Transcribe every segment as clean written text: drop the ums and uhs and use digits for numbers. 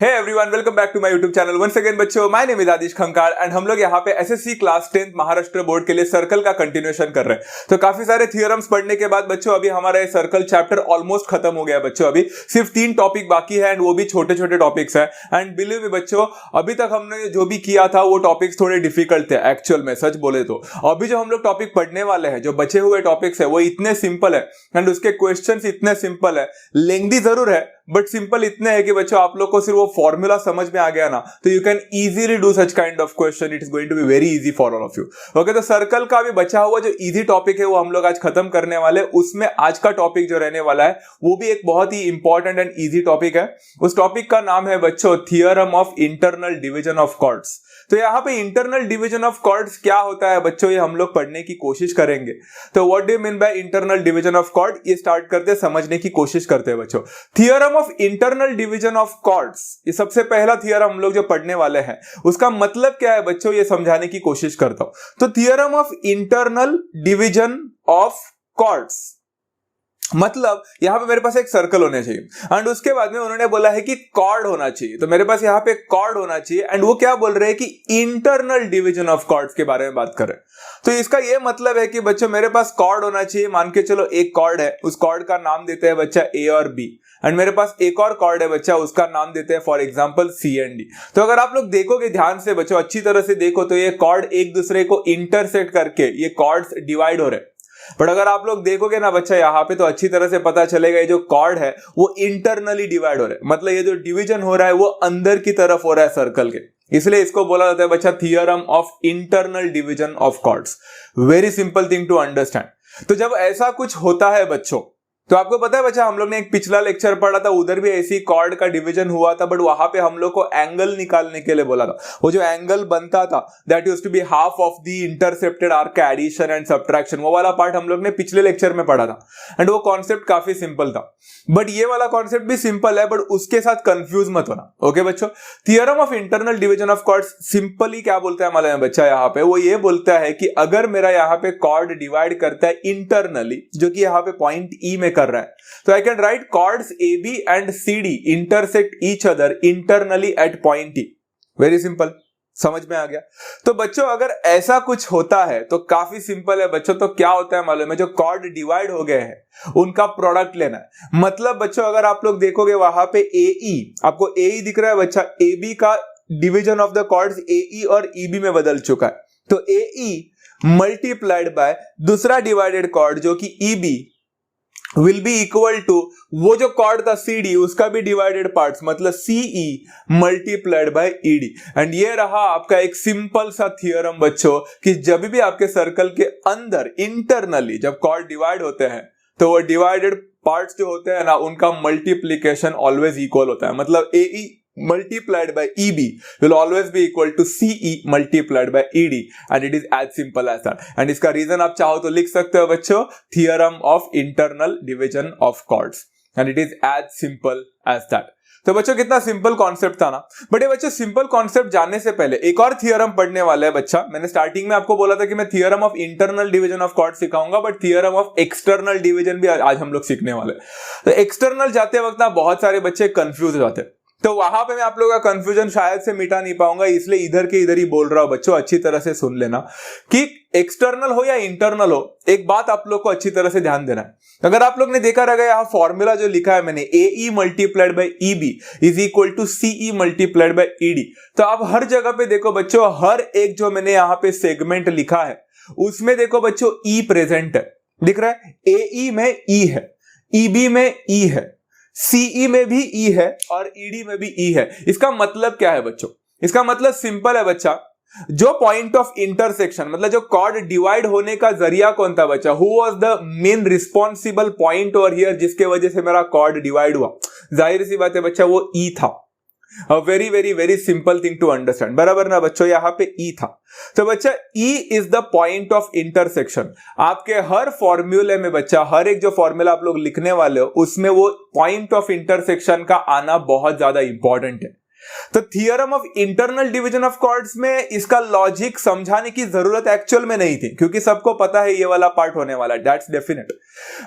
Hey everyone, welcome back to my YouTube channel once again बच्चों। My name is Aadish Khankar and हम लोग यहाँ पे SSC class 10th Maharashtra board के लिए सर्कल का कंटिन्यूएशन कर रहे हैं। तो काफी सारे थियोरम्स पढ़ने के बाद बच्चों अभी हमारा ये सर्कल चैप्टर ऑलमोस्ट खत्म हो गया बच्चों। अभी सिर्फ 3 टॉपिक बाकी है एंड वो भी छोटे छोटे टॉपिक्स है। एंड बिलीव मी बच्चों, अभी तक हमने जो भी किया था वो टॉपिक्स थोड़े डिफिकल्ट थे एक्चुअल में, सच बोले तो। अभी जो हम लोग टॉपिक पढ़ने वाले हैं, जो बचे हुए टॉपिक्स है वो इतने सिंपल है एंड उसके क्वेश्चंस इतने सिंपल है, लेंथी जरूर है बट सिंपल इतने है कि बच्चों आप लोग को सिर्फ वो फॉर्मूला समझ में आ गया ना, तो you can easily do such kind of question. It is going to be very easy for all of you. Okay, तो सर्कल का भी बचा हुआ जो इजी टॉपिक है वो हम लोग आज खत्म करने वाले। उसमें आज का टॉपिक जो रहने वाला है वो भी एक बहुत ही इंपॉर्टेंट एंड इजी टॉपिक है। उस टॉपिक का नाम है बच्चों theorem of internal division of chords. तो यहाँ पे इंटरनल डिवीजन ऑफ कॉर्ड्स क्या होता है बच्चों, ये हम लोग पढ़ने की कोशिश करेंगे। तो what do you mean by internal division of chord, ये स्टार्ट करते हैं, समझने की कोशिश करते हैं बच्चों। Theorem of internal division of chords, ये सबसे पहला थियरम हम लोग जो पढ़ने वाले हैं, उसका मतलब क्या है बच्चों, ये समझाने की कोशिश करता हूं। तो theorem of internal division of chords मतलब यहां पे मेरे पास एक सर्कल होना चाहिए एंड उसके बाद में उन्होंने बोला है कि कॉर्ड होना चाहिए। तो मेरे पास यहां पे कॉर्ड होना चाहिए एंड वो क्या बोल रहे हैं कि इंटरनल डिवीजन ऑफ कॉर्ड्स के बारे में बात करें। तो इसका ये मतलब है कि बच्चों मेरे पास कॉर्ड होना चाहिए। मान के चलो एक कॉर्ड है, उस कॉर्ड का नाम देते हैं बच्चा ए और बी, एंड मेरे पास एक और कॉर्ड है बच्चा, उसका नाम देते हैं for example C and D. तो अगर आप लोग देखोगे ध्यान से बच्चों, अच्छी तरह से देखो, तो ये कॉर्ड एक दूसरे को इंटरसेक्ट करके ये कॉर्ड्स डिवाइड हो रहे हैं। बट अगर आप लोग देखोगे ना बच्चा यहाँ पे, तो अच्छी तरह से पता चलेगा ये जो कॉर्ड है वो इंटरनली डिवाइड हो रहा है। मतलब ये जो डिवीजन हो रहा है वो अंदर की तरफ हो रहा है सर्कल के, इसलिए इसको बोला जाता है बच्चा theorem of internal division of chords. Very simple thing to understand. तो जब ऐसा कुछ होता है बच्चों, तो आपको पता है बच्चा, हम लोग ने एक पिछला लेक्चर पढ़ा था, उधर भी ऐसी कॉर्ड का डिवीजन हुआ था, बट वहां पे हम लोग को एंगल निकालने के लिए बोला था। वो जो एंगल बनता था that used to be half of the intercepted arc का एडिशन एंड सब्ट्रैक्शन, वो वाला पार्ट हम लोग ने पिछले लेक्चर में पढ़ा था एंड वो कॉन्सेप्ट काफी सिंपल था। बट ये वाला कॉन्सेप्ट भी सिंपल है, बट उसके साथ कंफ्यूज मत होना। ओके बच्चों, theorem of internal division of chords simply क्या बोलता है मालूम है बच्चा, यहाँ पे वो ये बोलता है कि अगर मेरा यहाँ पे कॉर्ड डिवाइड करता है इंटरनली, जो कि यहाँ पे पॉइंट ई में कर रहा है, तो I can write chords AB and CD intersect each other internally at point E. Very simple, समझ में आ गया। तो बच्चों अगर ऐसा कुछ होता है तो काफी सिंपल है बच्चों। तो क्या होता है मालूम है, जो कॉर्ड डिवाइड हो गए हैं उनका प्रोडक्ट लेना है। मतलब बच्चों अगर आप लोग देखोगे वहां पे AE, आपको AE दिख रहा है बच्चा, AB का division of the chords AE और EB में बदल चुका है। तो AE मल्टीप्लाइड बाय दूसरा डिवाइडेड कॉर्ड जो कि EB will be equal to वो जो कॉर्ड था CD, उसका भी डिवाइडेड पार्ट्स, मतलब CE multiplied by ED। And ये रहा आपका एक सिंपल सा थियरम बच्चों कि जब भी आपके सर्कल के अंदर इंटरनली जब कॉर्ड डिवाइड होते हैं तो वो डिवाइडेड पार्ट्स जो होते हैं ना, उनका मल्टीप्लीकेशन ऑलवेज इक्वल होता है। मतलब AE multiplied by EB will always be equal to CE multiplied by ED and it is as simple as that। and इसका रीजन आप चाहो तो लिख सकते हो बच्चों, theorem of internal division of chords and it is as simple as that। तो बच्चों कितना सिंपल कॉन्सेप्ट था ना। बट ये बच्चों सिंपल कॉन्सेप्ट जानने से पहले एक और थियरम पढ़ने वाले हैं बच्चा। मैंने स्टार्टिंग में आपको बोला था कि मैं theorem of internal division of chord सिखाऊंगा, but theorem of external division भी आज हम लोग सीखने वाले। तो एक्सटर्नल जाते वक्त ना बहुत सारे बच्चे कंफ्यूज हो जाते हैं, तो वहां पे मैं आप लोगों का कंफ्यूजन शायद से मिटा नहीं पाऊंगा, इसलिए इधर के इधर ही बोल रहा हूं बच्चों। अच्छी तरह से सुन लेना कि एक्सटर्नल हो या इंटरनल हो, एक बात आप लोग को अच्छी तरह से ध्यान देना है। अगर आप लोग ने देखा रहेगा यहाँ फॉर्मूला जो लिखा है मैंने, AE multiplied by EB is equal to CE multiplied by ED। तो आप हर जगह पे देखो बच्चों, हर एक जो मैंने यहाँ पे सेगमेंट लिखा है उसमें देखो बच्चों E प्रेजेंट है, दिख रहा है। AE में E है, EB में E है, CE में भी E है और ED में भी E है। इसका मतलब क्या है बच्चों, इसका मतलब सिंपल है बच्चा, जो पॉइंट ऑफ इंटरसेक्शन मतलब जो कॉर्ड डिवाइड होने का जरिया कौन था बच्चा, who was the main responsible point over here जिसके वजह से मेरा कॉर्ड डिवाइड हुआ, जाहिर सी बात है बच्चा वो E था। Very very very simple thing to understand, बराबर ना बच्चों, यहां पे E था। तो बच्चा E is the point of intersection. आपके हर फॉर्मूले में बच्चा, हर एक जो फॉर्मूला आप लोग लिखने वाले हो उसमें वो पॉइंट ऑफ इंटरसेक्शन का आना बहुत ज्यादा इंपॉर्टेंट है। तो theorem of internal division of chords में इसका लॉजिक समझाने की जरूरत एक्चुअल में नहीं थी, क्योंकि सबको पता है ये वाला पार्ट होने वाला है, that's definite.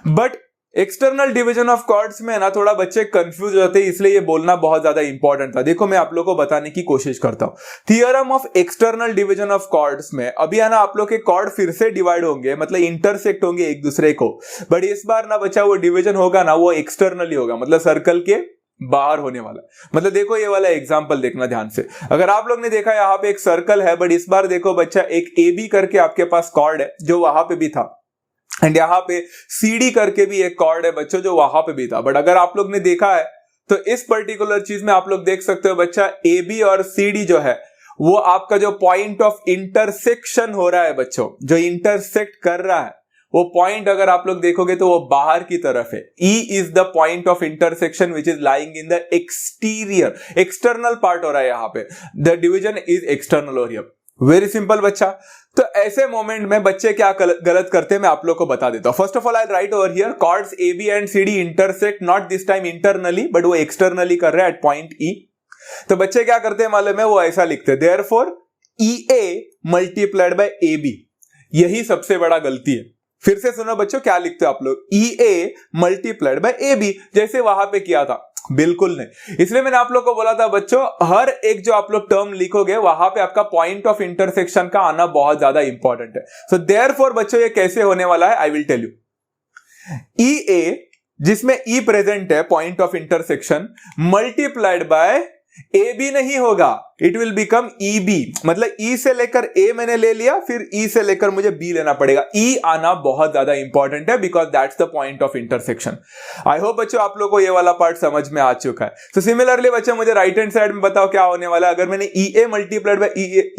But external division of chords में ना थोड़ा बच्चे कंफ्यूज होते हैं, इसलिए ये बोलना बहुत ज्यादा इंपॉर्टेंट था। देखो मैं आप लोगों को बताने की कोशिश करता हूं। Theorem of external division of chords में अभी है ना आप लोग के कॉर्ड फिर से डिवाइड होंगे, मतलब इंटरसेक्ट होंगे एक दूसरे को, बट इस बार ना बच्चा वो डिवीजन होगा ना वो एक्सटर्नली होगा, मतलब सर्कल के बाहर होने वाला। मतलब देखो ये वाला एग्जांपल देखना ध्यान से। अगर आप लोग ने देखा यहाँ पे एक सर्कल है, बट इस बार देखो बच्चा एक ए बी करके आपके पास कॉर्ड है जो वहां पे भी था, एंड यहाँ पे CD करके भी एक कॉर्ड है बच्चों जो वहां पे भी था। बट अगर आप लोग ने देखा है तो इस पर्टिकुलर चीज में आप लोग देख सकते हो बच्चा AB और CD जो है वो आपका जो पॉइंट ऑफ इंटरसेक्शन हो रहा है बच्चों, जो इंटरसेक्ट कर रहा है वो पॉइंट अगर आप लोग देखोगे तो वो बाहर की तरफ है। E is the point of intersection which is lying in the exterior, external part हो रहा है यहाँ पे। द डिवीजन इज एक्सटर्नल और हियर। वेरी सिंपल बच्चा। तो ऐसे मोमेंट में बच्चे क्या गलत करते हैं मैं आप लोग को बता देता हूं। First of all I write over here chords AB and CD intersect not this time internally but वो एक्सटर्नली कर रहे हैं एट पॉइंट E। तो बच्चे क्या करते हैं मालूम है, वो ऐसा लिखते हैं therefore EA multiplied by AB। यही सबसे बड़ा गलती है। फिर से सुनो बच्चों क्या लिखते हो आप लोग, EA मल्टीप्लाइड बाय AB जैसे वहां पे किया था। बिल्कुल नहीं। इसलिए मैंने आप लोग को बोला था बच्चों हर एक जो आप लोग टर्म लिखोगे वहां पे आपका पॉइंट ऑफ इंटरसेक्शन का आना बहुत ज्यादा इंपॉर्टेंट है। सो देयरफॉर बच्चों ये कैसे होने वाला है I will tell you. EA जिसमें E प्रेजेंट है point of intersection multiplied by AB नहीं होगा, इट विल बिकम EB। मतलब E से लेकर A मैंने ले लिया, फिर E से लेकर मुझे B लेना पड़ेगा। E आना बहुत ज्यादा इंपॉर्टेंट है because that's the point of intersection. I hope बच्चों आप लोगों को ये वाला पार्ट समझ में आ चुका है। तो सिमिलरली बच्चों मुझे राइट हैंड साइड में बताओ क्या होने वाला है। अगर मैंने EA मल्टीप्लाइड बाय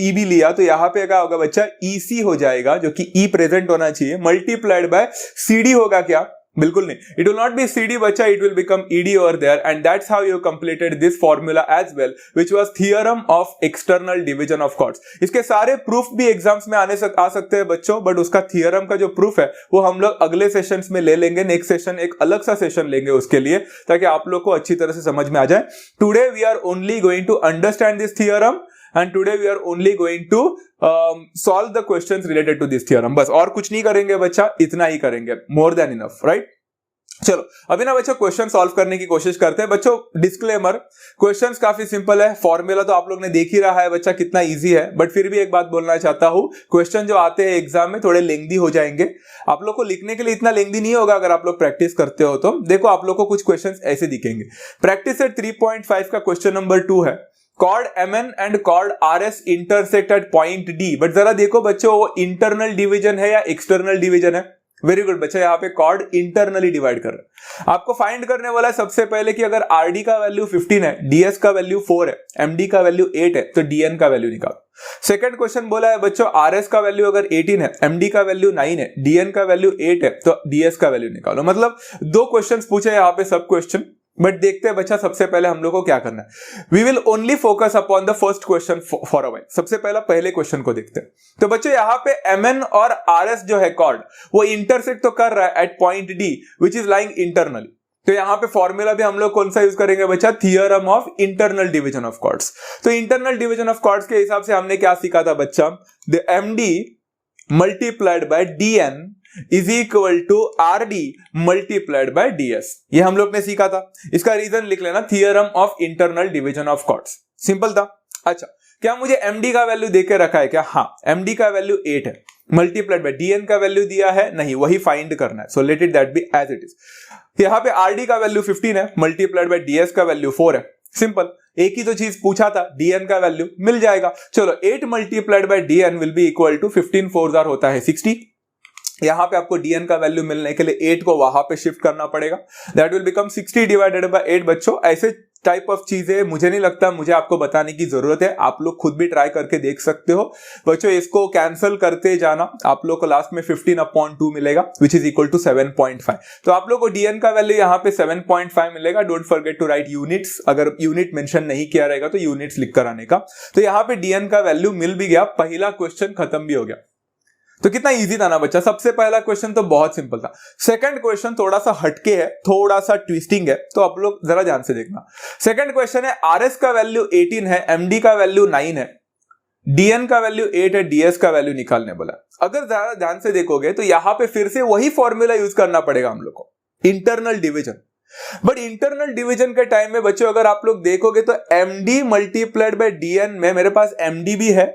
EB लिया तो यहां पे क्या होगा बच्चा, EC हो जाएगा जो कि E प्रेजेंट होना चाहिए, मल्टीप्लाइड बाय CD होगा क्या, बिल्कुल नहीं, it will not be CD बच्चा, it will become ED over there and that's how you completed this formula as well which was theorem of external division of chords। इसके सारे proof भी exams में आ सकते हैं बच्चों, बट उसका theorem का जो प्रूफ है वो हम लोग अगले सेशंस में ले लेंगे। नेक्स्ट सेशन एक अलग सा सेशन लेंगे उसके लिए ताकि आप लोग को अच्छी तरह से समझ में आ जाए। Today we are only going to understand this theorem and today we are only going to solve the questions related to this theorem। बस और कुछ नहीं करेंगे बच्चा, इतना ही करेंगे, more than enough, right? चलो अभी ना बच्चों क्वेश्चन सॉल्व करने की कोशिश करते हैं। बच्चों डिस्क्लेमर, क्वेश्चंस काफी सिंपल है, फॉर्मूला तो आप लोग ने देख ही रहा है बच्चा कितना इजी है, बट फिर भी एक बात बोलना चाहता हूं, क्वेश्चन जो आते हैं एग्जाम में थोड़े लेंथी हो जाएंगे। आप लोग को लिखने के लिए इतना लेंथी नहीं होगा अगर आप लोग प्रैक्टिस करते हो तो। देखो आप लोग को कुछ क्वेश्चन ऐसे दिखेंगे। प्रैक्टिस सेट 3.5 का क्वेश्चन नंबर 2 है, chord MN and chord RS intersect at point D। But जरा देखो बच्चों वो इंटरनल डिवीजन है या एक्सटर्नल डिवीजन है। वेरी गुड बच्चा, यहाँ पे कॉर्ड इंटरनली डिवाइड कर रहा है। आपको फाइंड करने वाला है सबसे पहले कि अगर RD का वैल्यू 15 है, DS का वैल्यू 4 है, MD का वैल्यू 8 है, तो DN का वैल्यू निकालो। सेकंड क्वेश्चन बोला है बच्चों RS का वैल्यू अगर 18 है, MD का वैल्यू 9 है, DN का वैल्यू 8 है, तो DS का वैल्यू निकालो। मतलब 2 क्वेश्चन पूछे यहाँ पे सब क्वेश्चन, बट देखते हैं बच्चा सबसे पहले हम लोग को क्या करना है। We will only focus upon the first question for a while. सबसे पहला पहले क्वेश्चन को देखते हैं। तो बच्चों यहाँ पे MN और RS जो है कॉर्ड वो इंटरसेक्ट तो कर रहा है at point D which is lying internally. तो यहाँ पे फॉर्मूला भी हम लोग कौन सा यूज करेंगे बच्चा, theorem of internal division of chords. तो इंटरनल डिवीजन ऑफ कॉर्ड्स के हिसाब से हमने क्या सीखा था बच्चा, the MD multiplied by DN is equal to RD multiplied by DS। ये हम लोग ने सीखा था। इसका रीजन लिख लेना, theorem of internal division of chords. Simple था। अच्छा क्या मुझे MD का वैल्यू देके रखा है क्या, हाँ MD का वैल्यू 8 है, मल्टीप्लाइड बाय DN का वैल्यू दिया है नहीं, वही फाइंड करना है। So let it that be as it is. यहाँ पे RD का वैल्यू 15 है, मल्टीप्लाइड बाय DS का वैल्यू 4 है। सिंपल, एक ही तो चीज पूछा था, DN का वैल्यू मिल जाएगा। चलो 8 multiplied by DN will be equal to 15 4 होता है 60। यहां पे आपको DN का वैल्यू मिलने के लिए 8 को वहां पे शिफ्ट करना पड़ेगा, that will become 60 divided by 8। बच्चों ऐसे टाइप ऑफ चीजें मुझे नहीं लगता मुझे आपको बताने की जरूरत है, आप लोग खुद भी ट्राई करके देख सकते हो। बच्चों इसको कैंसिल करते जाना, आप लोग को लास्ट में 15/2 मिलेगा विच इज इक्वल टू 7.5। तो आप लोग को DN का वैल्यू यहाँ पे 7.5 मिलेगा। Don't forget to write units, अगर यूनिट मेंशन नहीं किया रहेगा तो यूनिट्स लिख कर आने का। तो यहाँ पे DN का वैल्यू मिल भी गया, पहला क्वेश्चन खत्म भी हो गया। तो कितना इजी था ना बच्चा। सबसे पहला क्वेश्चन तो बहुत सिंपल था। सेकंड क्वेश्चन थोड़ा सा हटके है, थोड़ा सा ट्विस्टिंग है, तो आप लोग जरा ध्यान से देखना। सेकंड क्वेश्चन है RS का वैल्यू 18 है, MD का वैल्यू 9 है, DN का वैल्यू 8 है, DS का वैल्यू निकालने बोला। अगर ज्यादा ध्यान से देखोगे तो यहां पे फिर से वही फॉर्मूला यूज करना पड़ेगा हम लोग को। Internal division. But internal division के टाइम में बच्चों अगर आप लोग देखोगे तो md मल्टीप्लाइड बाय dn में मेरे पास md भी है,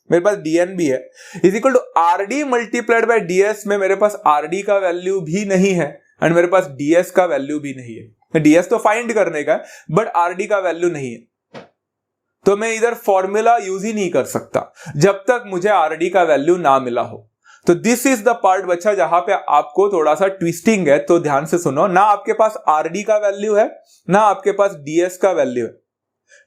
मेरे पास dn भी है, is equal to rd multiplied by ds में मेरे पास rd का वैल्यू भी नहीं है एंड मेरे पास ds का वैल्यू भी नहीं है। ds तो फाइंड करने का है बट rd का वैल्यू नहीं है, तो मैं इधर फॉर्मूला यूज ही नहीं कर सकता जब तक मुझे rd का वैल्यू ना मिला हो। तो दिस इज द पार्ट बच्चा जहां पे आपको थोड़ा सा ट्विस्टिंग है, तो ध्यान से सुनो। ना आपके पास rd का वैल्यू है ना आपके पास ds का वैल्यू है।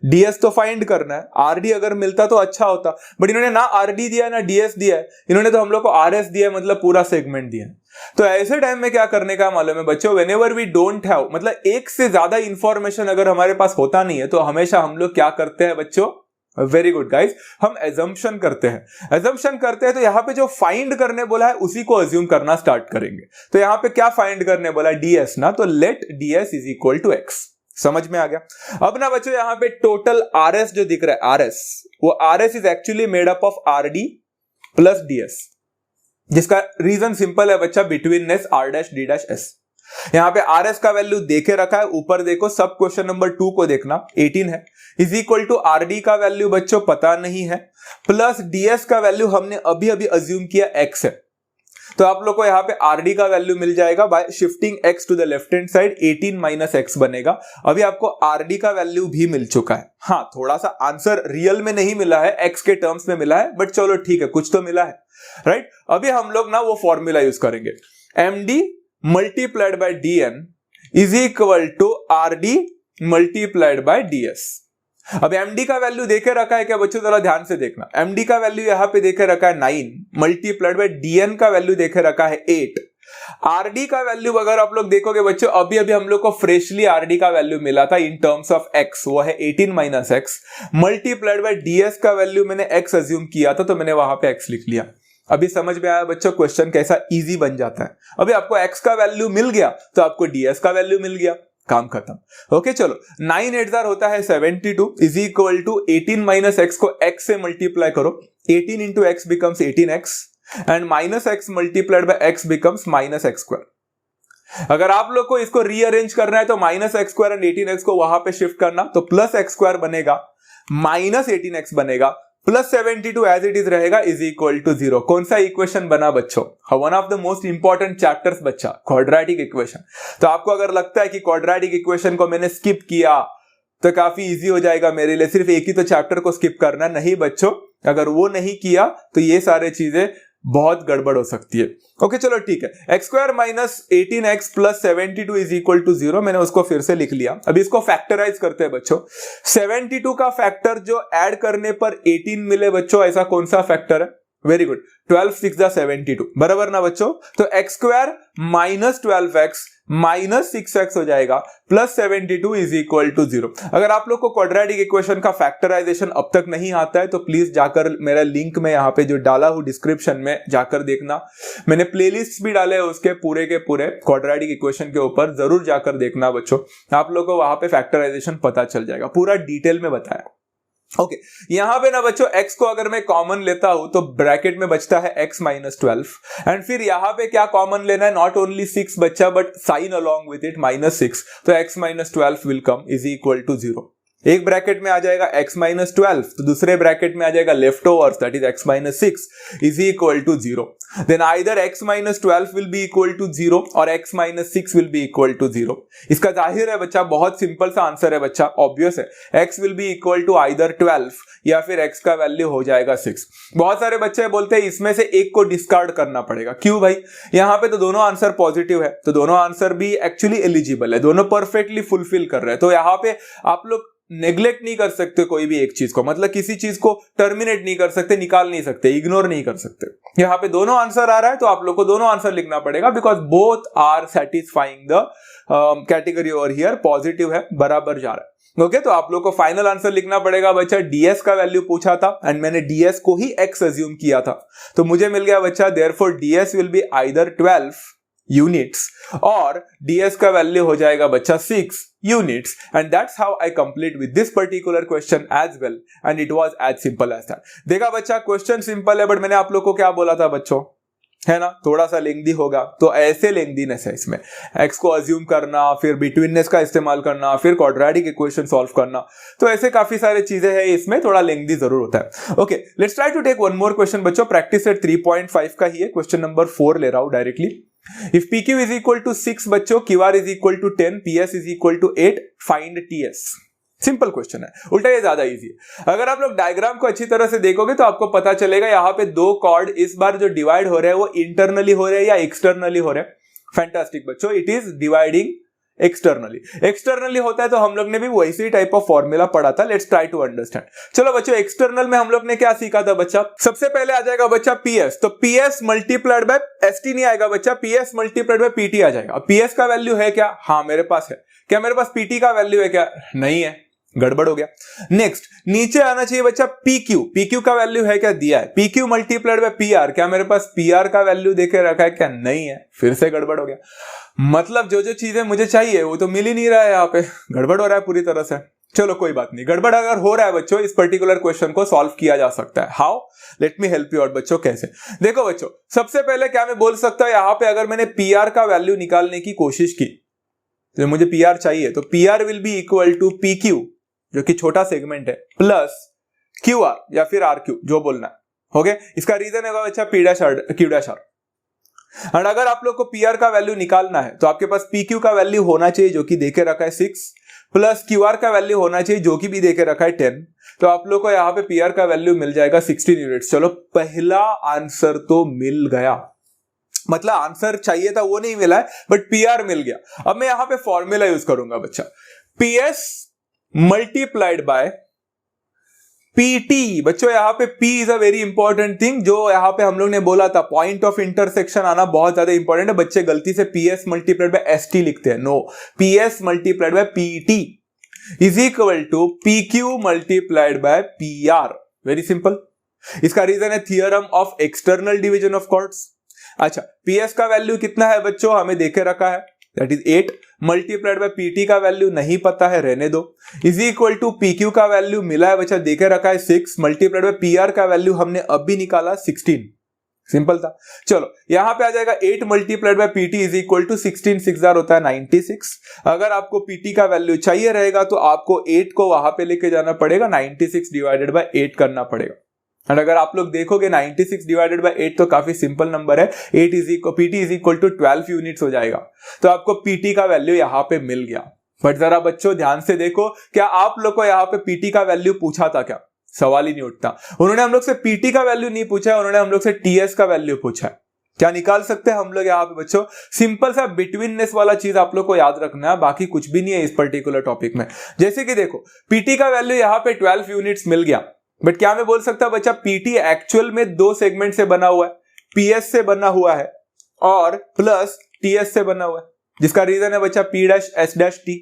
ds तो फाइंड करना है, rd अगर मिलता तो अच्छा होता, बट इन्होंने ना rd दिया ना ds दिया है, इन्होंने तो हम लोग को rs दिया है, मतलब पूरा सेगमेंट दिया है। तो ऐसे टाइम में क्या करने का मालूम है बच्चों, व्हेनेवर वी डोंट हैव, मतलब एक से ज्यादा इंफॉर्मेशन अगर हमारे पास होता नहीं है तो हमेशा हम लोग क्या करते हैं बच्चों, वेरी गुड गाइस, हम एजम्पशन करते हैं। एजम्पशन करते हैं तो यहाँ पे जो फाइंड करने बोला है उसी को अज्यूम करना स्टार्ट करेंगे। तो यहाँ पे क्या फाइंड करने बोला है, ds ना, तो let ds is equal to x। समझ में आ गया। अब ना बच्चों यहाँ पे टोटल rs जो दिख रहा है, rs, वो rs is actually made up of rd plus ds, जिसका रीजन सिंपल है बच्चा, betweenness r dash d dash s। यहाँ पे rs का वैल्यू देखे रखा है, ऊपर देखो सब क्वेश्चन नंबर 2 को देखना, 18 है, इज इक्वल टू rd का वैल्यू बच्चों पता नहीं है, प्लस ds का वैल्यू हमने अभी अभी अज्यूम किया x है। तो आप लोग को यहाँ पे rd का वैल्यू मिल जाएगा by shifting x to the left hand side, 18 minus x बनेगा। अभी आपको rd का वैल्यू भी मिल चुका है। हाँ, थोड़ा सा आंसर रियल में नहीं मिला है, x के टर्म्स में मिला है, बट चलो ठीक है, कुछ तो मिला है, राइट। अभी हम लोग ना वो फॉर्मूला यूज करेंगे, md multiplied by dn is equal to rd multiplied by ds। अब md का वैल्यू देखे रखा है क्या बच्चों, जरा ध्यान से देखना। md का वैल्यू यहां पे देखे रखा है 9 मल्टीप्लाइड बाय dn का वैल्यू देखे रखा है 8। rd का वैल्यू अगर आप लोग देखोगे बच्चों, अभी अभी हम लोग को फ्रेशली rd का वैल्यू मिला था इन टर्म्स ऑफ x, वो है 18 minus x multiplied by ds का वैल्यू मैंने x अज्यूम किया था, तो मैंने वहां पे x लिख लिया। अभी समझ में आया बच्चों क्वेश्चन कैसा इजी बन जाता है। अभी आपको x का वैल्यू मिल गया तो आपको ds का वैल्यू मिल गया, काम खत्म। ओके चलो, 9 8 होता है 72 is equal to 18 minus x को x से मल्टीप्लाई करो, 18 into x becomes 18x and minus x multiplied by x becomes minus x square. अगर आप लोग को इसको रीअरेंज करना है तो minus x square and 18x को वहां पे शिफ्ट करना, तो प्लस x स्क्वायर बनेगा, माइनस 18x बनेगा, प्लस 72 एज इट इज रहेगा, इज इक्वल टू 0। कौन सा इक्वेशन बना बच्चों, one of the most important chapters बच्चा, क्वाड्रेटिक इक्वेशन। तो आपको अगर लगता है कि क्वाड्रेटिक इक्वेशन को मैंने स्किप किया तो काफी इजी हो जाएगा मेरे लिए, सिर्फ एक ही तो चैप्टर को स्किप करना, नहीं बच्चों, अगर वो नहीं किया तो ये सारे चीजें बहुत गड़बड़ हो सकती है। ओके चलो ठीक है, x square minus 18x plus 72 is equal to 0, मैंने उसको फिर से लिख लिया। अभी इसको फैक्टराइज करते हैं बच्चों। 72 का फैक्टर जो ऐड करने पर 18 मिले बच्चों, ऐसा कौन सा फैक्टर है, वेरी गुड, 12 6 72, बराबर ना बच्चों। तो x square minus 12x minus 6x हो जाएगा, प्लस 72 इज इक्वल टू 0। अगर आप लोग को क्वाड्रेटिक इक्वेशन का फैक्टराइजेशन अब तक नहीं आता है तो प्लीज जाकर मेरा लिंक में यहाँ पे जो डाला हूं डिस्क्रिप्शन में जाकर देखना, मैंने प्लेलिस्ट भी डाले हैं उसके पूरे के पूरे क्वाड्रेटिक इक्वेशन के ऊपर, जरूर जाकर देखना बच्चों, आप लोग को वहां पे फैक्टराइजेशन पता चल जाएगा, पूरा डिटेल में बताया। ओके यहां पे ना बच्चों x को अगर मैं कॉमन लेता हूं तो ब्रैकेट में बचता है x माइनस 12 एंड फिर यहां पे क्या कॉमन लेना है, नॉट ओनली 6 बच्चा but sign along with it minus 6, तो x minus 12 will come is equal to 0। एक ब्रैकेट में आ जाएगा x माइनस 12, तो दूसरे ब्रैकेट में आ जाएगा left overs that is x minus 6 is equal to 0। Then either x minus 12 will be equal to 0 और x minus 6 will be equal to 0। इसका जाहिर है बच्चा, बहुत सिंपल सा आंसर है बच्चा, ऑब्वियस है, x will be equal to either 12 या फिर x का वैल्यू हो जाएगा 6। बहुत सारे बच्चे बोलते हैं इसमें से एक को डिस्कार्ड करना पड़ेगा, क्यों भाई, यहाँ पे तो दोनों आंसर पॉजिटिव है, तो दोनों आंसर भी एक्चुअली एलिजिबल है, दोनों परफेक्टली फुलफिल कर रहे हैं, तो यहाँ पे आप लोग नेग्लेक्ट नहीं कर सकते कोई भी एक चीज को, मतलब किसी चीज को टर्मिनेट नहीं कर सकते, निकाल नहीं सकते, इग्नोर नहीं कर सकते। यहाँ पे दोनों आंसर आ रहा है तो आप लोग को दोनों आंसर लिखना पड़ेगा, because both are satisfying the category over here, positive है, बराबर जा रहा है। ओके तो आप लोग को फाइनल आंसर लिखना पड़ेगा बच्चा, ds का वैल्यू पूछा था एंड मैंने ds को ही x अज्यूम किया था, तो मुझे मिल गया बच्चा therefore ds will be either 12 units और ds का वैल्यू हो जाएगा बच्चा 6 units, and that's how I complete with this particular question as well, and it was as simple as that। देखा बच्चा, क्वेश्चन सिंपल है बट मैंने आप लोग को क्या बोला था बच्चों, है ना, थोड़ा सा लेंदी होगा, तो ऐसे लेंदीनेस है इसमें, एक्स को अज्यूम करना, फिर बिटवीननेस का इस्तेमाल करना, फिर क्वाड्रेटिक इक्वेशन सॉल्व करना, तो ऐसे काफी सारी चीजें हैं, इसमें थोड़ा लेंदी जरूर होता है। Okay, let's try to take one more question बच्चों, प्रैक्टिस सेट 3.5 का ही है, क्वेश्चन नंबर 4 ले रहा हूं directly. If PQ is equal to 6 बच्चों, QR is equal to 10, PS is equal to 8, find TS। Simple question है, उल्टा ये ज्यादा इजी है। अगर आप लोग डायग्राम को अच्छी तरह से देखोगे तो आपको पता चलेगा यहाँ पे दो कॉर्ड इस बार जो डिवाइड हो रहे हैं वो इंटरनली हो रहे हैं या एक्सटर्नली हो रहे हैं। फैंटास्टिक बच्चों, it is dividing externally. Externally होता है तो हम लोग ने भी वैसे टाइप ऑफ फॉर्मूला पढ़ा था, लेट्स ट्राई टू अंडरस्टैंड। चलो बच्चों, एक्सटर्नल में हम लोग ने क्या सीखा था बच्चा, सबसे पहले आ जाएगा बच्चा PS, तो PS मल्टीप्लाइड बाय ST नहीं आएगा बच्चा, PS मल्टीप्लाइड बाय PT आ जाएगा। PS का वैल्यू है क्या, हाँ मेरे पास है, क्या मेरे पास PT का वैल्यू है क्या, नहीं है, गड़बड़ हो गया। नेक्स्ट नीचे आना चाहिए बच्चा PQ का वैल्यू है क्या, दिया है, PQ मल्टीप्लाइड बाय PR, क्या मेरे पास PR का वैल्यू देके रखा है क्या, नहीं है, फिर से गड़बड़ हो गया। मतलब जो जो चीजें मुझे चाहिए वो तो मिल ही नहीं रहा है, यहाँ पे गड़बड़ हो रहा है पूरी तरह से। चलो कोई बात नहीं, गड़बड़ अगर हो रहा है बच्चों, इस पर्टिकुलर क्वेश्चन को सॉल्व किया जा सकता है। How, let me help you out बच्चों। कैसे, देखो बच्चों, सबसे पहले क्या मैं बोल सकता हूं, यहाँ पे अगर मैंने PR का वैल्यू निकालने की कोशिश की, तो मुझे PR चाहिए, तो PR will be equal to PQ जो कि छोटा सेगमेंट है, प्लस QR या फिर RQ जो बोलना है, हो गया। इसका रीजन है बच्चा Q', एंड अगर आप लोग को PR का वैल्यू निकालना है तो आपके पास PQ का वैल्यू होना चाहिए जो कि देके रखा है 6, प्लस QR का वैल्यू होना चाहिए जो कि भी देके रखा है 10, तो आप लोग को यहाँ पे PR का वैल्यू मिल जाएगा 16 यूनिट्स। चलो पहला आंसर तो मिल गया, मतलब आंसर चाहिए था वो नहीं मिला है, बट PR मिल गया। अब मैं यहाँ पे फॉर्मूला यूज करूंगा बच्चा, PS मल्टीप्लाइड बाय PT। बच्चों यहाँ पे P is a very important thing, जो यहाँ पे हम लोग ने बोला था पॉइंट ऑफ इंटरसेक्शन आना बहुत ज्यादा इंपॉर्टेंट है। बच्चे गलती से PS मल्टीप्लाइड बाय ST लिखते हैं, no, PS multiplied by PT is equal to PQ multiplied by PR। Very simple, इसका रीजन है theorem of external division of chords. अच्छा, PS का वैल्यू कितना है बच्चों, हमें देखे रखा है, that is 8 multiplied by PT का वैल्यू नहीं पता है, रहने दो, इज इक्वल टू PQ का वैल्यू मिला है बच्चा, देखे रखा है 6 मल्टीप्लाइड बाय PR का वैल्यू हमने अभी निकाला 16, सिंपल था। चलो यहां पे आ जाएगा 8 multiplied by PT is equal to 16, 6 होता है 96। अगर आपको PT का वैल्यू चाहिए रहेगा तो आपको 8 को वहां पे लेके जाना पड़ेगा, 96 डिवाइडेड बाय 8 करना पड़ेगा। और अगर आप लोग देखोगे 96 डिवाइडेड बाय 8 तो काफी सिंपल नंबर है, PT is equal to 12 units हो जाएगा, तो आपको PT का वैल्यू यहाँ पे मिल गया। बट जरा बच्चों ध्यान से देखो, क्या आप लोग को यहाँ पे PT का वैल्यू पूछा था क्या, सवाल ही नहीं उठता। उन्होंने हम लोग से PT का वैल्यू नहीं पूछा है, उन्होंने हम लोग से TS का वैल्यू पूछा है। क्या निकाल सकते हैं हम लोग यहाँ पे बच्चों, सिंपल सा बिटवीननेस वाला चीज आप लोग को याद रखना है, बाकी कुछ भी नहीं है इस पर्टिकुलर टॉपिक में। जैसे कि देखो PT का वैल्यू यहाँ पे 12 यूनिट्स मिल गया, बट क्या मैं बोल सकता बच्चा PT एक्चुअल में दो सेगमेंट से बना हुआ है, PS से बना हुआ है और प्लस TS से बना हुआ है, जिसका रीजन है बच्चा P'(S')T।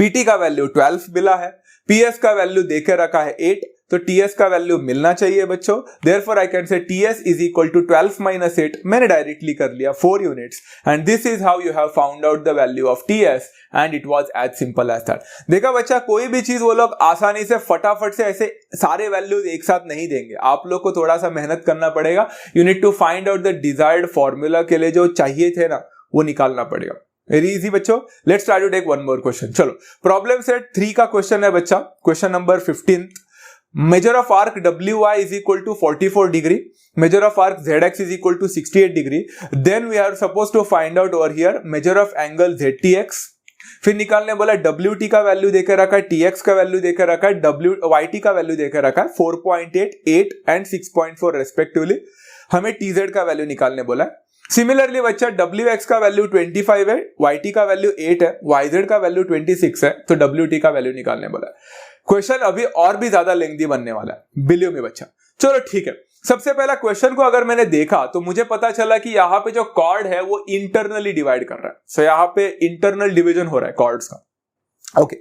PT का वैल्यू 12 मिला है, PS का वैल्यू देके रखा है 8, तो TS का वैल्यू मिलना चाहिए बच्चों। Therefore I can say TS is equal to 12 minus 8, मैंने डायरेक्टली कर लिया 4 units, and this is how you have found out the value of TS and it was as simple as that. देखा बच्चा, कोई भी चीज वो लोग आसानी से फटाफट से ऐसे सारे वैल्यूज एक साथ नहीं देंगे, आप लोग को थोड़ा सा मेहनत करना पड़ेगा। You need to find out the desired formula के लिए जो चाहिए थे ना, वो निकालना पड़ेगा। वेरी इजी बच्चों, let's try to take one more question. चलो प्रॉब्लम सेट 3 का क्वेश्चन है बच्चा, question number 15। Measure of arc WY is equal to 44 degree. Measure of arc ZX is equal to 68 degree. Then we are supposed to find out over here measure of angle ZTX. फिर निकालने बोला WT का value देकर रखा है, TX का value देकर रखा है, YT का वैल्यू देकर रखा है 4.8, 8 एंड 6.4 रेस्पेक्टिवली। हमें TZ का वैल्यू निकालने बोला है। सिमिलरली बच्चा WX का वैल्यू 25 है, YT का वैल्यू 8 है, YZ का वैल्यू 26 है, तो WT का वैल्यू निकालने बोला है। क्वेश्चन अभी और भी ज्यादा लेंथी बनने वाला है, बिलीव मी बच्चा। चलो ठीक है, सबसे पहला क्वेश्चन को अगर मैंने देखा तो मुझे पता चला कि यहाँ पे जो कॉर्ड है वो इंटरनली डिवाइड कर रहा है, सो यहाँ पे इंटरनल डिवीजन हो रहा है कॉर्ड्स का। ओके,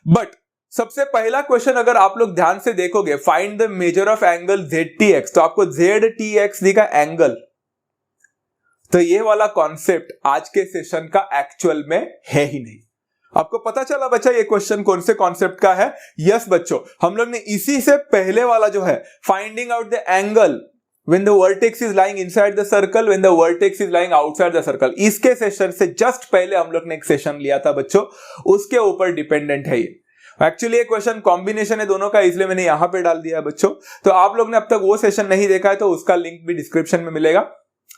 बट सबसे पहला क्वेश्चन अगर आप लोग ध्यान से देखोगे, find the measure of angle ZTX, तो आपको ZTX दिखा एंगल, तो ये वाला कॉन्सेप्ट आज के सेशन का एक्चुअल में है ही नहीं। आपको पता चला बच्चा ये क्वेश्चन कौन से कॉन्सेप्ट का है? यस बच्चों, हम लोग ने इसी से पहले वाला जो है finding out the angle when the vertex is lying inside the circle, when the vertex is lying outside the circle। इसके सेशन से जस्ट पहले हम लोग ने एक सेशन लिया था बच्चों, उसके ऊपर डिपेंडेंट है ये। एक्चुअली ये क्वेश्चन कॉम्बिनेशन है दोनों का, इसलिए मैंने यहां पे डाल दिया है बच्चों। तो आप लोग ने अब तक वो सेशन नहीं देखा है तो उसका लिंक भी डिस्क्रिप्शन में मिलेगा,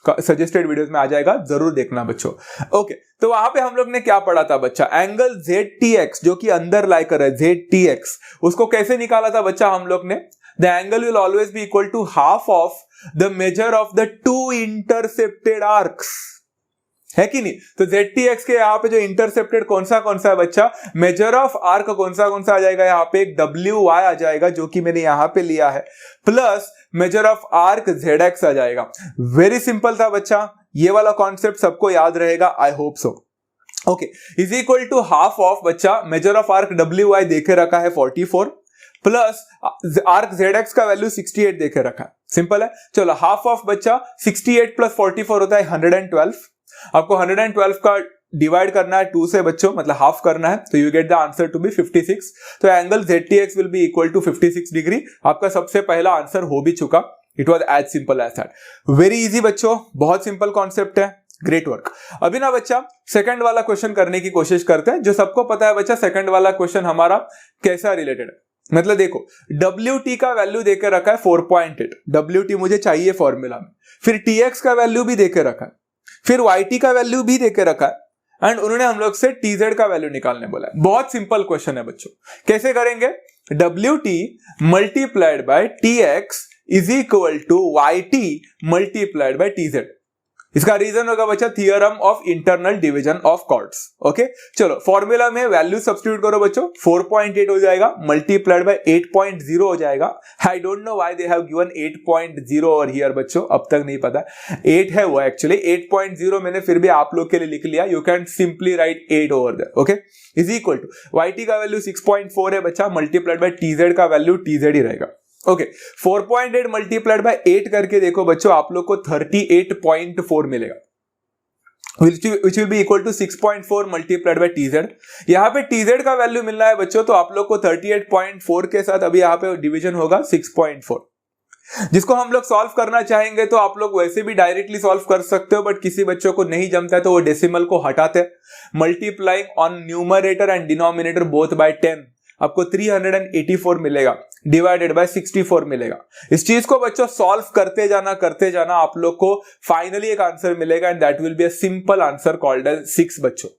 सजेस्टेड वीडियोस में आ जाएगा, जरूर देखना बच्चों। ओके, तो वहां पे हम लोग ने क्या पढ़ा था बच्चा, एंगल ZTX जो कि अंदर लाई कर है ZTX, उसको कैसे निकाला था बच्चा हम लोग ने। The angle will always be equal to half of the measure of the two intercepted arcs, है कि नहीं। तो ZTX के यहाँ पे जो इंटरसेप्टेड कौन सा है बच्चा, मेजर ऑफ आर्क कौन सा आ जाएगा, यहाँ पे एक WY आ जाएगा जो कि मैंने यहाँ पे लिया है, plus major of arc ZX आ जाएगा। वेरी सिंपल था बच्चा, ये वाला कॉन्सेप्ट सबको याद रहेगा, I hope so. Okay, is equal to half of बच्चा मेजर ऑफ आर्क WY देखे रखा है 44, प्लस आर्क ZX का वैल्यू 68 देखे रखा है। सिंपल है, चलो हाफ ऑफ बच्चा 68 प्लस 44 होता है 112। आपको 112 का डिवाइड करना है 2 से बच्चों, मतलब हाफ करना है, तो you get the answer to be 56। तो angle ZTX will be equal to 56 degree. आपका सबसे पहला आंसर हो भी चुका, it was as simple as that. Very easy बच्चों, बहुत सिंपल कॉन्सेप्ट है, ग्रेट वर्क। अभी ना बच्चा सेकंड वाला क्वेश्चन करने की कोशिश करते हैं। जो सबको पता है बच्चा, सेकंड वाला क्वेश्चन हमारा कैसा रिलेटेड है, मतलब देखो WT का वैल्यू देके रखा है 4.8, WT मुझे चाहिए फॉर्मूला में, फिर TX का वैल्यू भी देके रखा है, फिर YT का वैल्यू भी देके रखा है, एंड उन्होंने हम लोग से TZ का वैल्यू निकालने बोला है। बहुत सिंपल क्वेश्चन है बच्चों, कैसे करेंगे, WT multiplied by TX is equal to YT multiplied by TZ। इसका रीजन होगा बच्चा theorem of internal division of chords. Okay, चलो फॉर्मूला में वैल्यू सब्स्टिट्यूट करो बच्चों, 4.8 हो जाएगा मल्टीप्लाइड बाय 8.0 हो जाएगा। I don't know why they have given 8.0 over here बच्चों, अब तक नहीं पता 8 है वो, एक्चुअली 8.0 मैंने फिर भी आप लोग के लिए लिख लिया, you can simply write 8 over there. Okay, is equal to YT का वैल्यू 6.4 है बच्चा, मल्टीप्लाइड बाय TZ का वैल्यू TZ ही रहेगा। ओके, 4.8 मल्टीप्लाइड बाय 8 करके देखो बच्चों, आप लोग को 38.4 मिलेगा, which will be equal to 6.4 multiplied by TZ। यहाँ पे TZ का वैल्यू मिलना है बच्चों, तो आप लोग को 38.4 के साथ अभी यहाँ पे डिवीजन होगा 6.4, जिसको हम लोग सॉल्व करना चाहेंगे तो आप लोग वैसे भी डायरेक्टली सॉल्व कर सकते हो, बट किसी बच्चों को नहीं जमता है तो वो डेसिमल को हटाते, multiplying on numerator and denominator both by 10, आपको 384 मिलेगा, डिवाइडेड बाय 64 मिलेगा। इस चीज को बच्चों सॉल्व करते जाना आप लोग को फाइनली एक आंसर मिलेगा, and that will be a simple answer called as 6 बच्चों।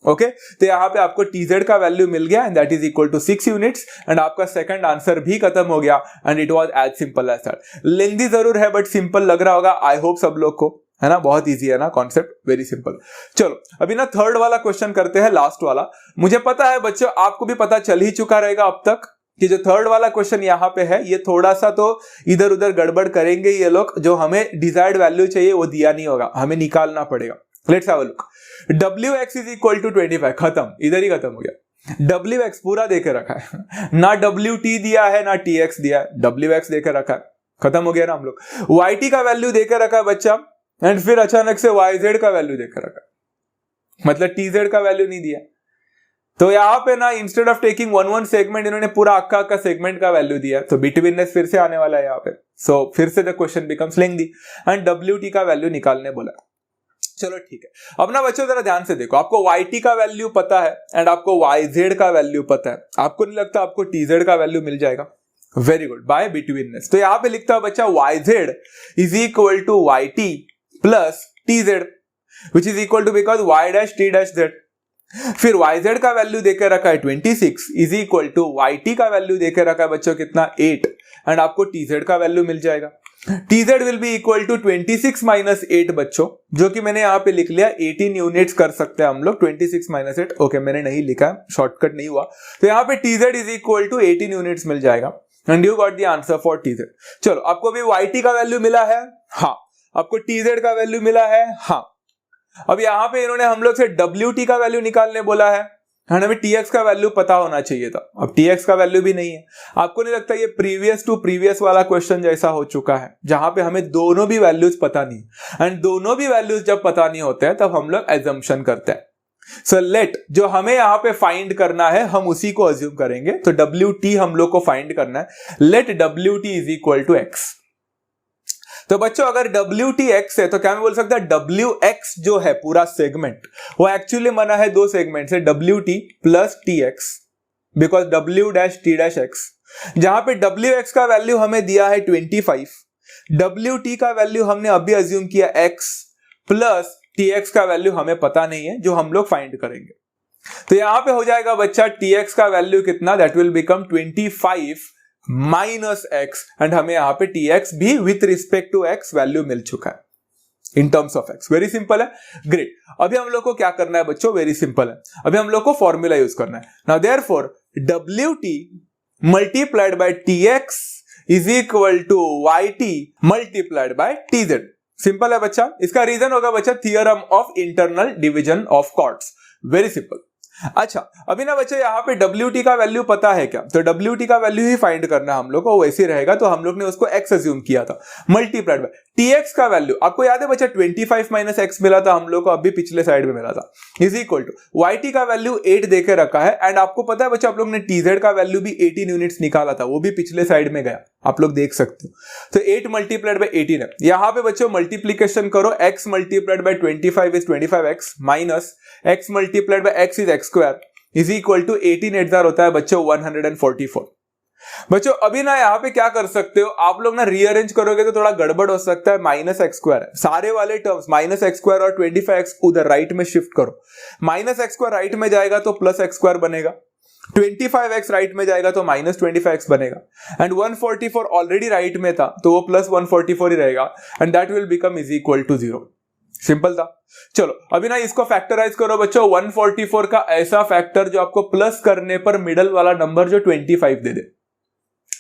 ओके, तो यहाँ पे आपको TZ का वैल्यू मिल गया, and that is equal to 6 units, and आपका सेकंड आंसर भी खत्म हो गया, and it was as simple as that. Lengthy जरूर है बट सिंपल लग रहा होगा, आई होप सब लोग को, है ना, बहुत इजी है ना कॉन्सेप्ट, वेरी सिंपल। चलो अभी ना थर्ड वाला क्वेश्चन करते हैं, लास्ट वाला। मुझे पता है बच्चों, आपको भी पता चल ही चुका रहेगा अब तक कि जो थर्ड वाला क्वेश्चन यहाँ पे है, ये थोड़ा सा तो इधर उधर गड़बड़ करेंगे ये लोग, जो हमें डिजायर्ड वैल्यू चाहिए वो दिया नहीं होगा, हमें निकालना पड़ेगा। Let's have a look, WX is equal to 25, खत्म, इधर ही खत्म हो गया। WX पूरा देके रखा है, ना WT दिया है ना TX दिया है, WX देके रखा है, खत्म हो गया ना हम लोग। YT का वैल्यू देके रखा है बच्चा, एंड फिर अचानक से YZ का वैल्यू देकर रखा, मतलब TZ का वैल्यू नहीं दिया। तो यहाँ पे ना instead of taking one segment, इन्होंने पूरा अक्का सेगमेंट का वैल्यू दिया, तो बिटवीननेस फिर से आने वाला है यहाँ पे। सो फिर से the question becomes lengthy, and WT का वैल्यू निकालने बोला। चलो ठीक है, अब ना बच्चों जरा ध्यान से देखो, आपको YT का वैल्यू पता है एंड आपको YZ का वैल्यू पता है, आपको नहीं लगता आपको TZ का वैल्यू मिल जाएगा? Very good, by betweenness. तो यहाँ पे लिखता है बच्चा YZ is equal to YT plus TZ, which is equal to because Y dash T dash Z। फिर YZ का वैल्यू देकर रखा है 26 इज इक्वल टू YT का वैल्यू देकर रखा है बच्चों कितना 8, एंड आपको TZ का वैल्यू मिल जाएगा। TZ will be equal to 26 minus 8 बच्चों, जो कि मैंने यहाँ पे लिख लिया 18 यूनिट्स कर सकते हैं हम लोग, 26 माइनस 8। ओके, मैंने नहीं लिखा, शॉर्टकट नहीं हुआ, तो यहाँ पे TZ is equal to 18 units मिल जाएगा, and you got the answer for TZ। चलो आपको भी YT का वैल्यू मिला है, हाँ, आपको TZ का वैल्यू मिला है, हाँ। अब यहाँ पे इन्होंने हम लोग से WT का वैल्यू निकालने बोला है, हमें TX का वैल्यू पता होना चाहिए था। अब TX का वैल्यू भी नहीं है। आपको नहीं लगता ये प्रीवियस टू प्रीवियस वाला क्वेश्चन जैसा हो चुका है, जहां पे हमें दोनों भी वैल्यूज पता नहीं, एंड दोनों भी वैल्यूज जब पता नहीं होते हैं तब हम लोग एजम्पशन करते हैं। सो लेट, जो हमें यहाँ पे फाइंड करना है हम उसी को अज्यूम करेंगे, तो WT हम लोग को फाइंड करना है। Let WT is equal to X। तो बच्चों अगर WTX है तो क्या मैं बोल सकता WX जो है पूरा सेगमेंट वो एक्चुअली बना है दो सेगमेंट से, WT plus TX, because W-T-X, जहां पे WX का वैल्यू हमें दिया है 25, WT का वैल्यू हमने अभी अज्यूम किया X, प्लस TX का वैल्यू हमें पता नहीं है जो हम लोग फाइंड करेंगे। तो यहां पे हो जाएगा बच्चा TX का वैल्यू कितना, that will become 25 minus X, एंड हमें यहां पे TX भी with respect to X value मिल चुका है in terms of X। Very simple है, ग्रेट। अभी हम लोग को क्या करना है बच्चों, वेरी सिंपल है, अभी हम लोग को फॉर्मूला यूज करना है। Now therefore WT multiplied by TX is equal to YT multiplied by TZ। Simple है बच्चा, इसका रीजन होगा बच्चा theorem of internal division of chords, very simple. अच्छा अभी ना बच्चे यहाँ पे WT का वैल्यू पता है क्या, तो WT का वैल्यू ही फाइंड करना है हम लोग को, वैसे रहेगा, तो हम लोग ने उसको X अज्यूम किया था मल्टीप्लाइड बाय TX का वैल्यू आपको याद है बच्चा 25 माइनस X मिला था हम लोग को, अभी पिछले साइड में मिला था, इज इक्वल टू YT का वैल्यू 8 देके रखा है, एंड आपको पता है बच्चा आप लोग ने TZ का वैल्यू भी 18 यूनिट्स निकाला था, वो भी पिछले साइड में गया, आप लोग देख सकते हो। तो 8 मल्टीप्लाइड बाय 18 है, यहां पे बच्चों मल्टीप्लीकेशन करो, X multiplied by 25 is 25X minus X multiplied by X is X square is equal to 18 8 होता है बच्चों 144। बच्चों अभी ना यहाँ पे क्या कर सकते हो आप लोग ना, रीअरेंज करोगे तो थोड़ा गड़बड़ हो सकता है, माइनस X स्क्वायर है, सारे वाले टर्म्स माइनस X स्क्वायर और 25X उधर राइट में शिफ्ट करो, माइनस X स्क्वायर राइट में जाएगा तो प्लस X स्क्वायर बनेगा, 25X राइट में जाएगा तो माइनस 25X बनेगा, एंड 144 ऑलरेडी राइट में था तो वो प्लस 144 ही रहेगा, and that will become is equal to 0। Simple था। चलो अभी ना इसको फैक्टराइज करो बच्चों, 144 का ऐसा फैक्टर जो आपको प्लस करने पर मिडल वाला नंबर जो 25 दे दे,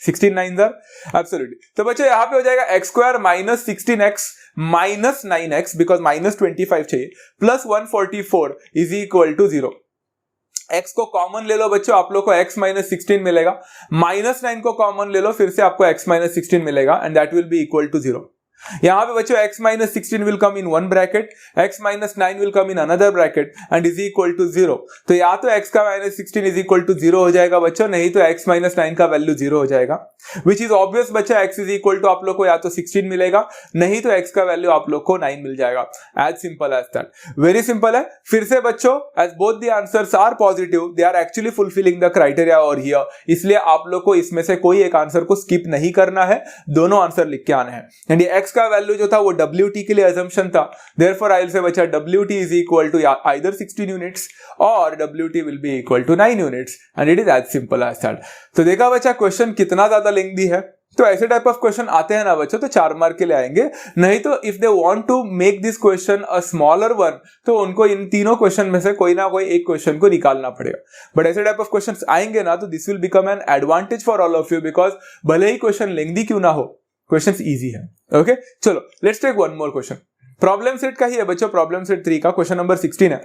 16 9 एब्सोल्युटली। तो बच्चों यहां पे हो जाएगा X square minus 16X minus 9X, because minus 25 चाहिए, plus 144 is equal to 0। X को कॉमन ले लो बच्चों, आप लोग को X माइनस 16 मिलेगा, माइनस 9 को कॉमन ले लो, फिर से आपको X माइनस 16 मिलेगा, and that will be equal to 0। यहां पे बच्चों X minus 16 will come in one bracket, X minus 9 will come in another bracket, and is equal to 0। तो या तो X का माइनस 16 इज इक्वल टू 0 हो जाएगा बच्चों, नहीं तो X माइनस 9 का वैल्यू 0 हो जाएगा, विच इज ऑब्वियस बच्चा, X इज इक्वल टू आप लोग को या तो 16 मिलेगा, नहीं तो X का वैल्यू आप लोग को 9 मिल जाएगा, as simple as that, very simple है। फिर से बच्चों as both the answers are positive, they are actually fulfilling the criteria over here, इसलिए आप लोग को इसमें से कोई एक आंसर को स्किप नहीं करना है, दोनों आंसर लिख के आने हैं। एंड ये X का वैल्यू जो था वो WT के लिए assumption था, therefore I'll say बच्चा WT is equal to either 16 units or WT will be equal to 9 units, and it is as simple as that। तो देखा बच्चा क्वेश्चन कितना ज्यादा लेंथी है, तो ऐसे टाइप ऑफ क्वेश्चन आते हैं ना बच्चों तो 4 मार्क के लिए आएंगे, नहीं तो if they want to make this question a smaller one तो उनको इन तीनों क्वेश्चन में से कोई ना कोई एक क्वेश्चन को निकालना पड़ेगा, बट ऐसे टाइप ऑफ क्वेश्चन आएंगे ना तो this will become an advantage for all of you, because भले ही क्वेश्चन लेंथी क्यों ना हो, क्वेश्चंस इजी है। ओके चलो let's take one more question, problem set का ही है बच्चों, प्रॉब्लम सेट 3 का क्वेश्चन नंबर 16 है,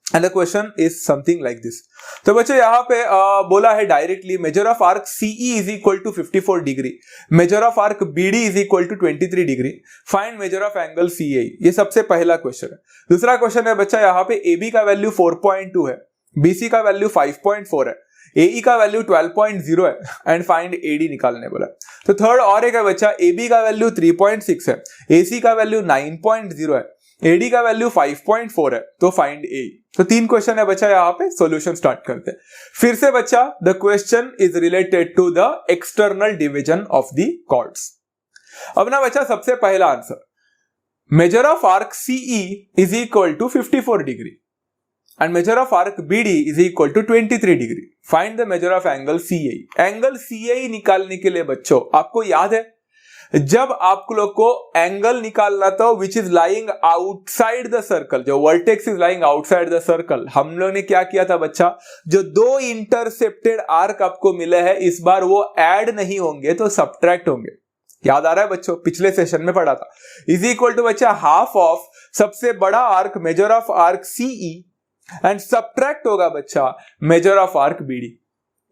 and the question is something like this. तो बच्चों यहां पे बोला है directly measure of arc CE is equal to 54 degree, measure of arc BD is equal to 23 degree, find measure of angle CAE। ये सबसे पहला क्वेश्चन है। दूसरा क्वेश्चन है बच्चा यहाँ पे AB का वैल्यू 4.2 है, BC का वैल्यू 5.4 है, AE का वैल्यू 12.0 है, एंड फाइंड AD निकालने बोला। तो थर्ड और एक है बच्चा, AB का वैल्यू 3.6 है, AC का वैल्यू 9.0 है, AD का वैल्यू 5.4 है, तो फाइंड AE। तो 3 क्वेश्चन है बच्चा, यहाँ पे सॉल्यूशन स्टार्ट करते हैं। फिर से बच्चा the question is related to the external division of the chords. अब ना बच्चा सबसे पहला answer, measure of arc CE is equal to 54 degree and measure of arc BD is equal to 23 degree. Find the measure of angle CAE. Angle CAE निकालने के लिए बच्चों आपको याद है जब आप लोग को एंगल निकालना था which is lying outside the circle, जो vertex is lying outside the circle, हम लोग ने क्या किया था बच्चा, जो 2 इंटरसेप्टेड आर्क आपको मिले हैं इस बार वो ऐड नहीं होंगे तो सब्ट्रैक्ट होंगे। याद आ रहा है बच्चों, पिछले सेशन में पढ़ा था। इज इक्वल टू बच्चा हाफ ऑफ सबसे बड़ा arc measure of arc CE and subtract होगा बच्चा measure of arc BD।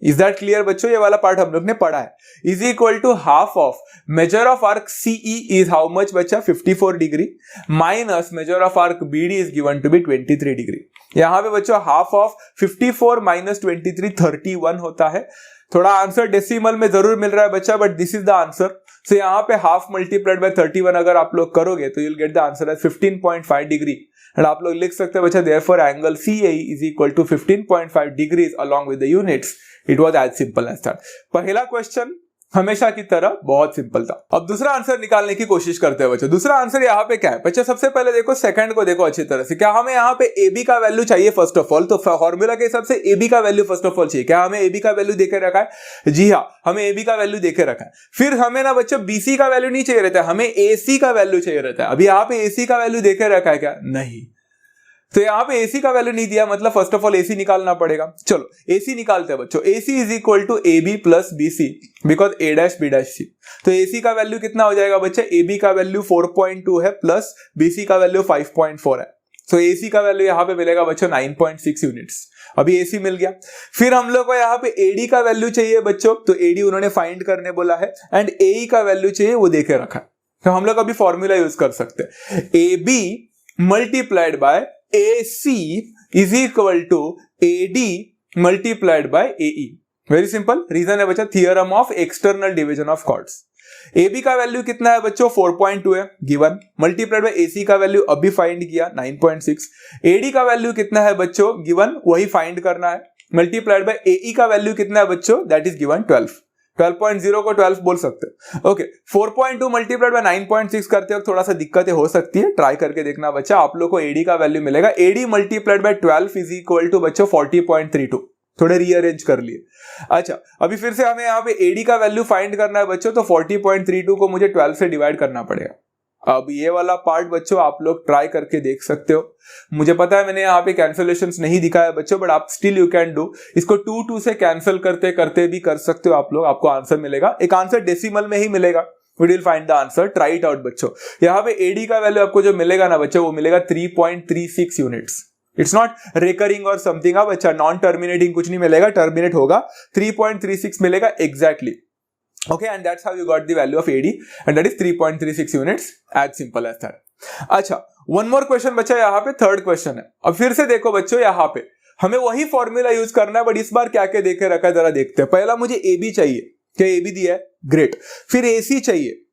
Is that clear बच्चों, ये वाला पार्ट हम लोग ने पढ़ा है। Is equal to half of measure of arc CE is how much बच्चा 54 degree minus measure of arc BD is given to be 23 degree. यहां पे बच्चों हाफ ऑफ 54 माइनस 23 31 होता है। थोड़ा आंसर डेसिमल में जरूर मिल रहा है बच्चा, but this is the answer. So यहाँ पे हाफ मल्टीप्लाइड बाय 31 अगर आप लोग करोगे तो you will get the answer as 15.5 degree. And आप लोग लिख सकते हैं बच्चा therefore angle CAE is equal to 15.5 degrees along with the units. It was as simple as that. पहला क्वेश्चन हमेशा की तरह बहुत सिंपल था। अब दूसरा आंसर निकालने की कोशिश करते हैं बच्चों। दूसरा आंसर यहाँ पे क्या है बच्चों? सबसे पहले देखो सेकंड को देखो अच्छी तरह से। क्या हमें यहाँ पे AB का वैल्यू चाहिए फर्स्ट ऑफ ऑल? तो फॉर्मूला के हिसाब से AB का वैल्यू फर्स्ट ऑफ ऑल चाहिए। क्या हमें AB का वैल्यू देके रखा है? जी हाँ, हमें AB का वैल्यू देके रखा है। फिर हमें ना बच्चों BC का वैल्यू नहीं चाहिए रहता है, हमें AC का वैल्यू चाहिए रहता है। अभी यहाँ पे AC का वैल्यू देके रखा है क्या? नहीं। तो यहाँ पे AC का वैल्यू नहीं दिया, मतलब फर्स्ट ऑफ ऑल AC निकालना पड़ेगा। चलो AC निकालते हैं बच्चों। AC is equal to AB plus BC because A dash B dash C। तो AC का वैल्यू कितना हो जाएगा बच्चे? AB का वैल्यू 4.2 है प्लस BC का वैल्यू 5.4 है। सो AC का वैल्यू यहाँ पे मिलेगा बच्चों 9.6 यूनिट्स। अभी AC मिल गया। फिर हम लोग को यहाँ पे AD का वैल्यू चाहिए बच्चों, तो AD उन्होंने फाइंड करने बोला है। एंड AE का वैल्यू चाहिए, वो देके रखा है। तो हम लोग अभी फॉर्मूला यूज कर सकते हैं। AB multiplied by AC is equal to AD multiplied by AE। Very simple reason है बच्चा, theorem of external division of chords. AB का वैल्यू कितना है बच्चों? 4.2 है गिवन, मल्टीप्लाइड बाय AC का वैल्यू अभी फाइंड किया 9.6। AD का वैल्यू कितना है बच्चों? गिवन, वही फाइंड करना है। मल्टीप्लाइड बाय AE का वैल्यू कितना है बच्चों? That is given 12। 12.0 को 12 बोल सकते हैं। ओके, 4.2 मल्टीप्लाइड बाय 9.6 करते वक्त थोड़ा सा दिक्कतें हो सकती है, ट्राई करके देखना बच्चा। आप लोग को AD का वैल्यू मिलेगा AD multiplied by 12 is equal to बच्चों 40.32। थोड़े रीअरेंज कर लिए। अच्छा, अभी फिर से हमें यहाँ पे AD का वैल्यू फाइंड करना है बच्चों, तो 40.32 को मुझे 12 से डिवाइड करना पड़ेगा। अब ये वाला पार्ट बच्चों आप लोग ट्राई करके देख सकते हो। मुझे पता है मैंने यहाँ पे कैंसलेशंस नहीं दिखाया बच्चों, बट आप स्टिल यू कैन डू। इसको 2 से कैंसिल करते करते भी कर सकते हो आप लोग, आपको आंसर मिलेगा। एक आंसर डेसिमल में ही मिलेगा। We will find the answer, try it out बच्चों। यहाँ पे AD का वैल्यू आपको जो मिलेगा ना बच्चों, वो मिलेगा 3.36 यूनिट्स। इट्स नॉट रिकरिंग और समथिंग। अब अच्छा, नॉन टर्मिनेटिंग कुछ नहीं मिलेगा, टर्मिनेट होगा। 3.36 मिलेगा exactly. Okay, and that's how you got the value of AD, and that is 3.36 units, as simple as that. अच्छा, one more question बच्चा, यहाँ पे थर्ड क्वेश्चन है। अब फिर से देखो बच्चों, यहाँ पे हमें वही फॉर्मूला यूज करना है, बट इस बार क्या क्या देखे रखा है जरा देखते हैं। पहला मुझे AB चाहिए। क्या AB दिया है? ग्रेट। फिर AC चाहिए।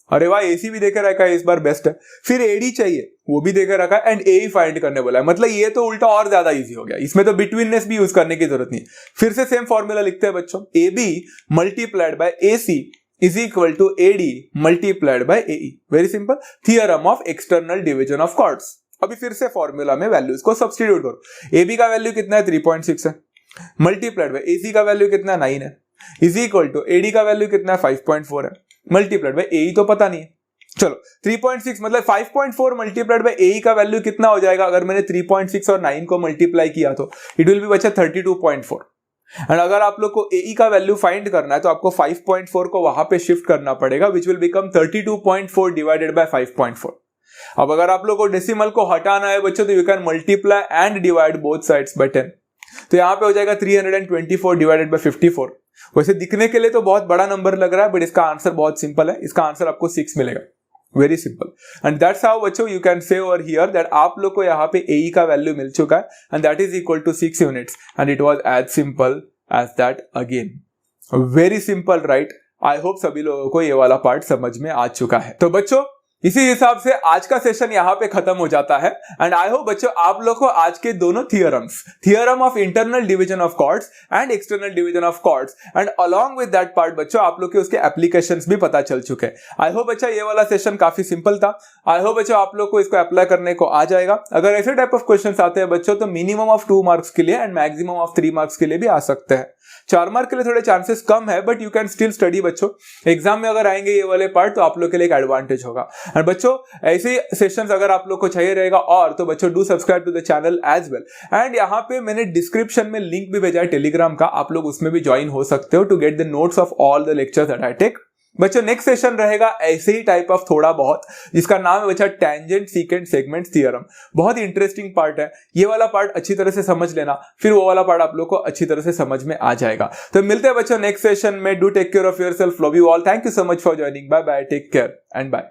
अरे वाह, AC भी देखे रखा है, इस बार बेस्ट है। फिर AD चाहिए, वो भी देखे रखा है। एंड AE फाइंड करने बोला है। मतलब ये तो उल्टा और ज्यादा इजी हो गया, इसमें तो बिटवीननेस भी यूज करने की जरूरत नहीं। फिर से सेम फॉर्मूला लिखते हैं बच्चों। AB multiplied by AC is equal to AD multiplied by AE। Very simple, theorem of external division of chords. अभी फिर से फॉर्मूला में वैल्यूज को सब्स्टिट्यूट करो। AB का वैल्यू कितना है? 3.6 है। मल्टीप्लाइड बाय AC का वैल्यू कितना है? 9 है। इज इक्वल टू AD का वैल्यू कितना है? 5.4 है। मल्टीप्लाइड बाय AE तो पता नहीं है। चलो 3.6 मतलब 5.4 मल्टीप्लाइड बाय AE का वैल्यू कितना हो जाएगा? अगर मैंने 3.6 और 9 को मल्टीप्लाई किया तो इट विल बी बचा 32.4। एंड अगर आप लोग को AE का वैल्यू फाइंड करना है तो आपको 5.4 को वहां पे शिफ्ट करना पड़ेगा, which will become 32.4 divided by 5.4। अब अगर आप लोग को डेसिमल को हटाना है बच्चों, तो you can multiply and divide both sides by 10। तो यहाँ पे हो जाएगा 324 डिवाइडेड बाय 54। वैसे दिखने के लिए तो बहुत बड़ा नंबर लग रहा है, बट इसका आंसर बहुत सिंपल है। इसका आंसर आपको 6 मिलेगा। Very simple. And that's how बच्चों you can say over here that आप लोग को यहाँ पे AE का वैल्यू मिल चुका है, and that is equal to 6 units, and it was as simple as that again. Very simple, right? I hope सभी लोगों को ये वाला पार्ट समझ में आ चुका है। तो बच्चों इसी हिसाब से आज का सेशन यहाँ पे खत्म हो जाता है। एंड आई होप बच्चों आप लोग को आज के दोनों theorems, theorem of internal division of chords and external division of chords, and along with that part बच्चों आप लोग के उसके एप्लीकेशंस भी पता चल चुके हैं। आई होप बच्चा ये वाला सेशन काफी सिंपल था। आई होप बच्चों आप लोग को इसको अप्लाई करने को आ जाएगा। अगर ऐसे टाइप ऑफ क्वेश्चंस आते हैं बच्चों, तो मिनिमम ऑफ 2 मार्क्स के लिए एंड मैक्सिमम ऑफ 3 मार्क्स के लिए भी आ सकते हैं। 4 मार्क के लिए थोड़े चांसेस कम है, but you can still study बच्चों। एग्जाम में अगर आएंगे ये वाले पार्ट, तो आप लोग के लिए एक एडवांटेज होगा। और बच्चों ऐसे सेशंस अगर आप लोग को चाहिए रहेगा और, तो बच्चों do subscribe to the channel as well. And यहाँ पे मैंने डिस्क्रिप्शन में लिंक भी भेजा है टेलीग्राम का, आप लोग उसमें भी ज्वाइन हो सकते हो to get the notes of all the lectures that I take. बच्चों नेक्स्ट सेशन रहेगा ऐसे ही टाइप ऑफ थोड़ा बहुत, जिसका नाम है बच्चा टेंजेंट सीकेंट सेगमेंट थ्योरम। बहुत ही इंटरेस्टिंग पार्ट है ये वाला पार्ट, अच्छी तरह से समझ लेना, फिर वो वाला पार्ट आप लोग को अच्छी तरह से समझ में आ जाएगा। तो मिलते हैं बच्चों नेक्स्ट सेशन में। Do take care of yourself, love you all, thank you so much for joining, bye bye, take care and bye.